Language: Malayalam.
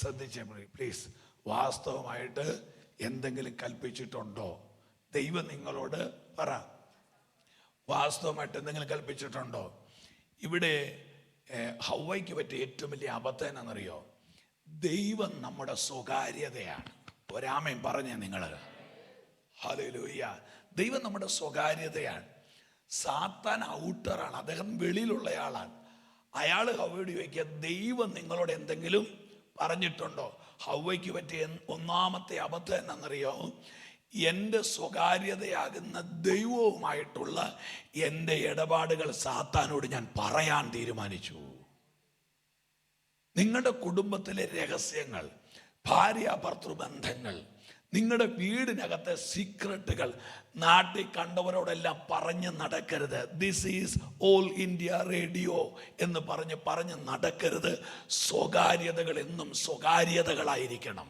ശ്രദ്ധിച്ചേ പ്ലീസ്. വാസ്തവമായിട്ട് എന്തെങ്കിലും കൽപ്പിച്ചിട്ടുണ്ടോ? ദൈവം നിങ്ങളോട് പറ, വാസ്തവമായിട്ട് എന്തെങ്കിലും കൽപ്പിച്ചിട്ടുണ്ടോ? ഇവിടെ ഹവ്വയ്ക്ക് പറ്റിയ ഏറ്റവും വലിയ അബദ്ധം എന്നറിയോ? ദൈവം നമ്മുടെ സ്വകാര്യതയാണ്. ഒരാമയും പറഞ്ഞേ നിങ്ങൾ. ഹല്ലേലൂയ. ദൈവം നമ്മുടെ സ്വകാര്യതയാണ്. സാത്താൻ ഔട്ടറാണ്, അദ്ദേഹം വെളിയിലുള്ളയാളാണ്. അയാൾ ഹവ്വയോട് ചോദിക്കുക, ദൈവം നിങ്ങളോട് എന്തെങ്കിലും പറഞ്ഞിട്ടുണ്ടോ? ഹവ്വയ്ക്ക് പറ്റിയ ഒന്നാമത്തെ അബദ്ധം എന്നറിയോ? എൻ്റെ സ്വകാര്യതയാകുന്ന ദൈവവുമായിട്ടുള്ള എൻ്റെ ഇടപാടുകൾ സാത്താനോട് ഞാൻ പറയാൻ തീരുമാനിച്ചു. നിങ്ങളുടെ കുടുംബത്തിലെ രഹസ്യങ്ങൾ, ഭാര്യ ഭർത്തൃബന്ധങ്ങൾ, നിങ്ങളുടെ വീടിനകത്തെ സീക്രട്ടുകൾ നാട്ടിൽ കണ്ടവരോടെല്ലാം പറഞ്ഞ് നടക്കരുത്. This is all India radio എന്ന് പറഞ്ഞ് നടക്കരുത്. സ്വകാര്യതകൾ എന്നും സ്വകാര്യതകളായിരിക്കണം.